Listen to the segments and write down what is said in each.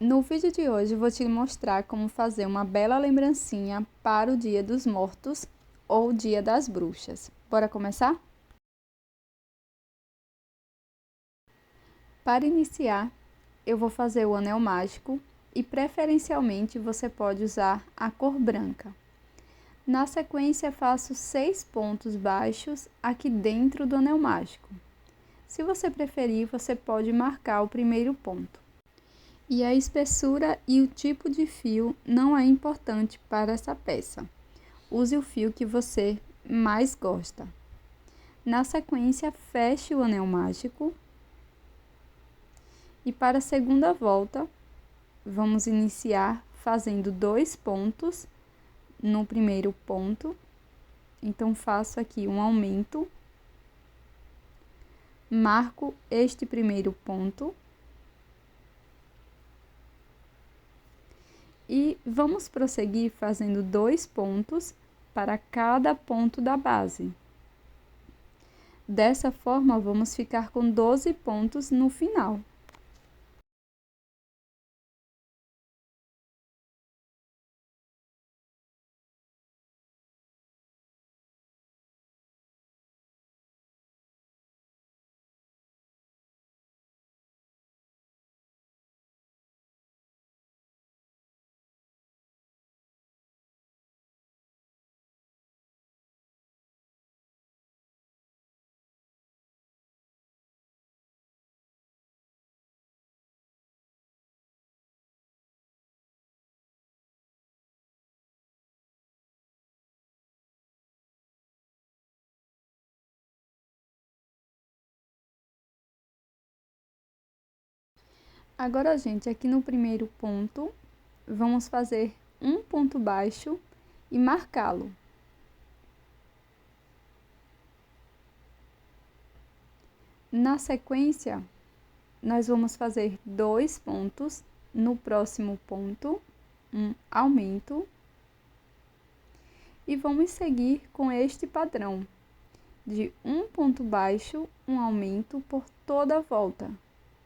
No vídeo de hoje vou te mostrar como fazer uma bela lembrancinha para o Dia dos Mortos ou Dia das Bruxas. Bora começar? Para iniciar, eu vou fazer o anel mágico e preferencialmente você pode usar a cor branca. Na sequência, faço 6 pontos baixos aqui dentro do anel mágico. Se você preferir, você pode marcar o primeiro ponto. E a espessura e o tipo de fio não é importante para essa peça. Use o fio que você mais gosta. Na sequência, feche o anel mágico. E para a segunda volta, vamos iniciar fazendo 2 pontos no primeiro ponto. Então, faço aqui um aumento. Marco este primeiro ponto. E vamos prosseguir fazendo 2 pontos para cada ponto da base. Dessa forma, vamos ficar com 12 pontos no final. Agora, gente, aqui no primeiro ponto, vamos fazer um ponto baixo e marcá-lo. Na sequência, nós vamos fazer 2 pontos no próximo ponto, um aumento, e vamos seguir com este padrão de um ponto baixo, um aumento por toda a volta,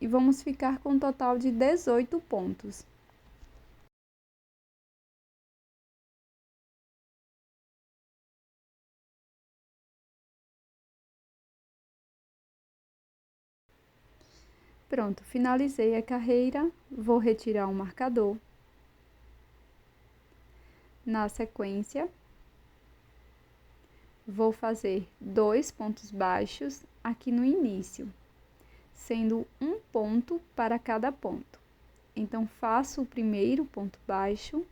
e vamos ficar com um total de 18 pontos. Pronto, finalizei a carreira, vou retirar o marcador. Na sequência, vou fazer 2 pontos baixos aqui no início, sendo um ponto para cada ponto. Então, faço o primeiro ponto baixo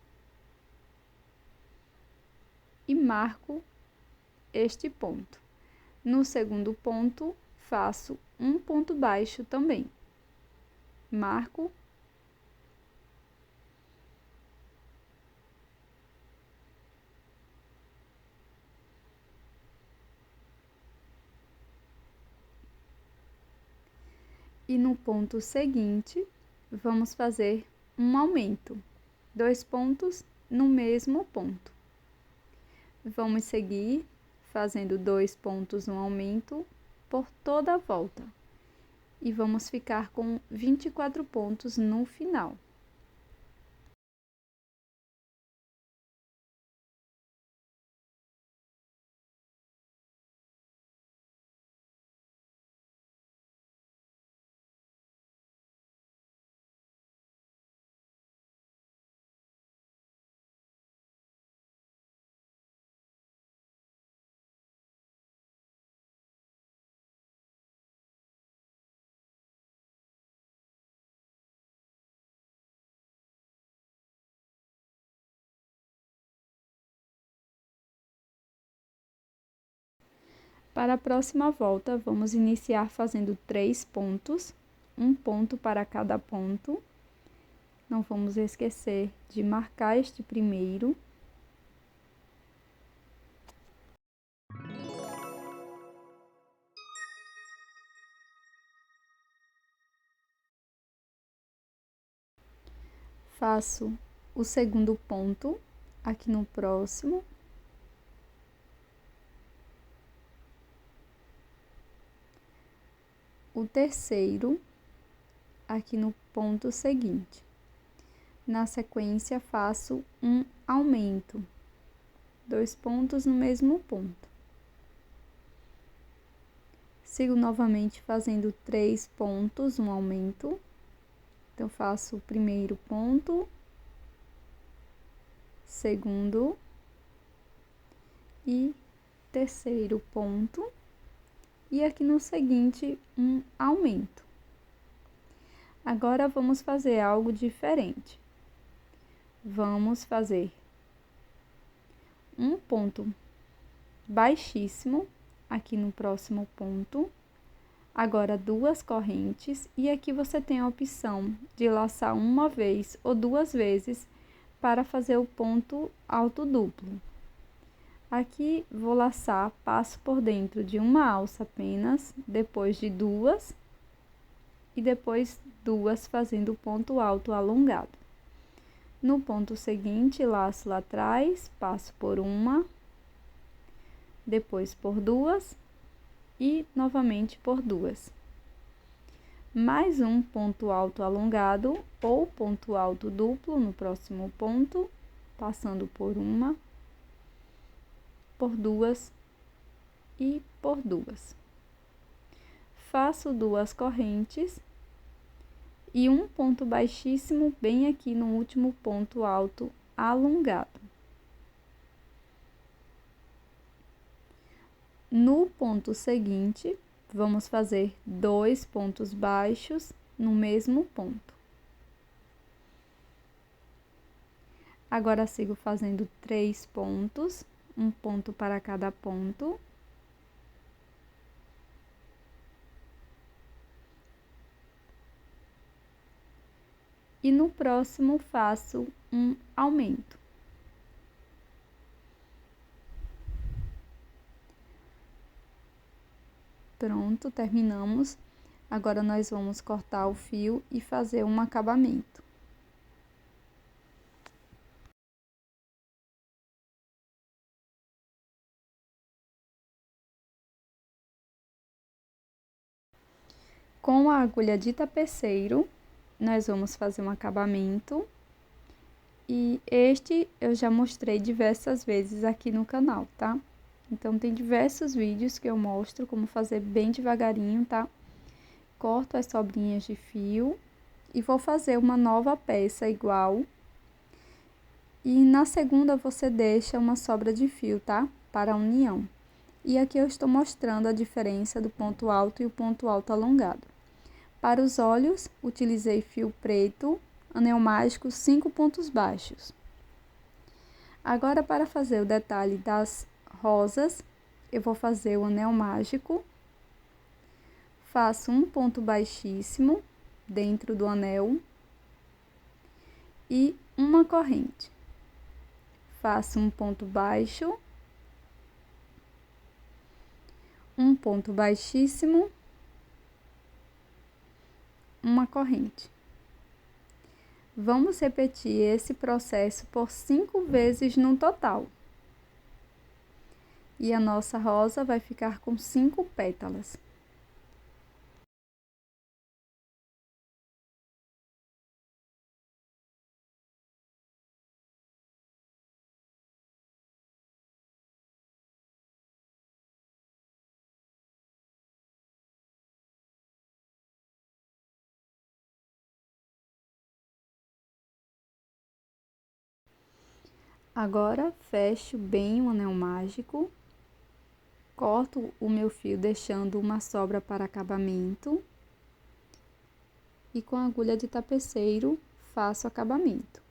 e marco este ponto. No segundo ponto, faço um ponto baixo também. Marco. E no ponto seguinte, vamos fazer um aumento. 2 pontos no mesmo ponto. Vamos seguir fazendo 2 pontos no aumento por toda a volta. E vamos ficar com 24 pontos no final. Para a próxima volta, vamos iniciar fazendo 3 pontos, um ponto para cada ponto. Não vamos esquecer de marcar este primeiro. Faço o segundo ponto aqui no próximo. O terceiro aqui no ponto seguinte. Na sequência, faço um aumento, 2 pontos no mesmo ponto. Sigo novamente fazendo 3 pontos, um aumento. Então, faço o primeiro ponto, segundo e terceiro ponto. E aqui no seguinte, um aumento. Agora, vamos fazer algo diferente. Vamos fazer um ponto baixíssimo aqui no próximo ponto. Agora, 2 correntes, e aqui você tem a opção de laçar uma vez ou 2 vezes para fazer o ponto alto duplo. Aqui, vou laçar, passo por dentro de uma alça apenas, depois de 2, e depois 2 fazendo o ponto alto alongado. No ponto seguinte, laço lá atrás, passo por uma, depois por 2 e novamente por 2. Mais um ponto alto alongado ou ponto alto duplo no próximo ponto, passando por uma, por 2 e por 2. Faço 2 correntes e um ponto baixíssimo bem aqui no último ponto alto alongado. No ponto seguinte, vamos fazer 2 pontos baixos no mesmo ponto. Agora, sigo fazendo 3 pontos, um ponto para cada ponto. E no próximo, faço um aumento. Pronto, terminamos. Agora, nós vamos cortar o fio e fazer um acabamento. Com a agulha de tapeceiro, nós vamos fazer um acabamento. E este eu já mostrei diversas vezes aqui no canal, tá? Então, tem diversos vídeos que eu mostro como fazer bem devagarinho, tá? Corto as sobrinhas de fio e vou fazer uma nova peça igual. E na segunda, você deixa uma sobra de fio, tá? Para a união. E aqui eu estou mostrando a diferença do ponto alto e o ponto alto alongado. Para os olhos, utilizei fio preto, anel mágico, 5 pontos baixos. Agora, para fazer o detalhe das rosas, eu vou fazer o anel mágico. Faço um ponto baixíssimo dentro do anel e uma corrente. Faço um ponto baixo, um ponto baixíssimo, uma corrente. Vamos repetir esse processo por 5 vezes no total. E a nossa rosa vai ficar com 5 pétalas. Agora, fecho bem o anel mágico, corto o meu fio deixando uma sobra para acabamento e com a agulha de tapeceiro faço acabamento.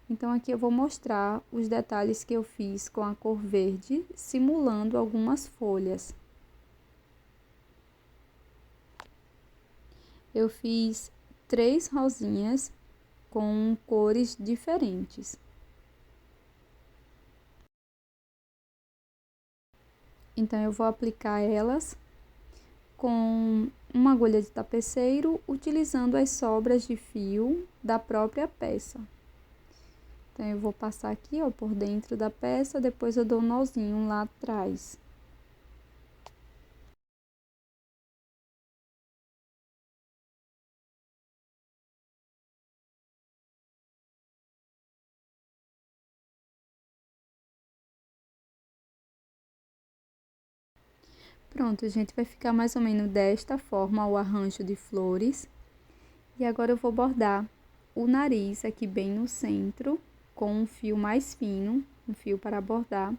Então, aqui eu vou mostrar os detalhes que eu fiz com a cor verde, simulando algumas folhas. Eu fiz 3 rosinhas com cores diferentes. Então, eu vou aplicar elas com uma agulha de tapeceiro, utilizando as sobras de fio da própria peça. Então, eu vou passar aqui, ó, por dentro da peça, depois eu dou um nozinho lá atrás. Pronto, gente, vai ficar mais ou menos desta forma o arranjo de flores. E agora eu vou bordar o nariz aqui bem no centro, com um fio mais fino, um fio para bordar.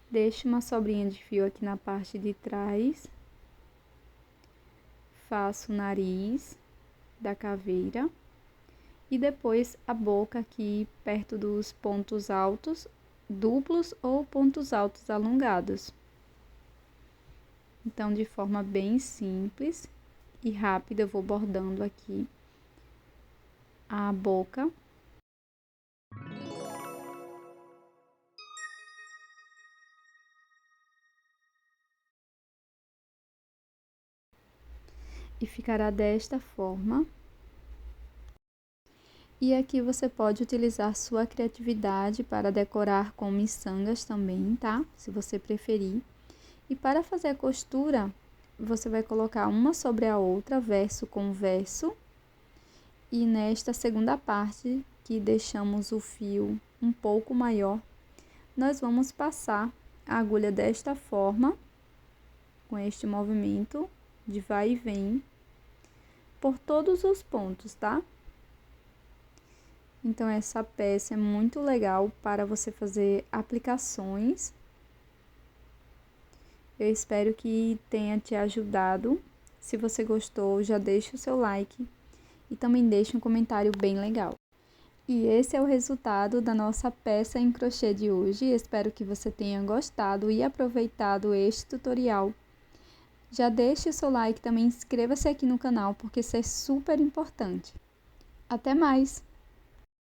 Deixo uma sobrinha de fio aqui na parte de trás. Faço o nariz da caveira. E depois a boca aqui perto dos pontos altos, duplos ou pontos altos alongados. Então, de forma bem simples e rápida, eu vou bordando aqui a boca. E ficará desta forma. E aqui você pode utilizar sua criatividade para decorar com miçangas também, tá? Se você preferir. E para fazer a costura, você vai colocar uma sobre a outra, verso com verso. E nesta segunda parte, que deixamos o fio um pouco maior, nós vamos passar a agulha desta forma, com este movimento de vai e vem, por todos os pontos, tá? Então, essa peça é muito legal para você fazer aplicações. Eu espero que tenha te ajudado. Se você gostou, já deixa o seu like e também deixa um comentário bem legal. E esse é o resultado da nossa peça em crochê de hoje. Espero que você tenha gostado e aproveitado este tutorial. Já deixe o seu like, também inscreva-se aqui no canal, porque isso é super importante. Até mais!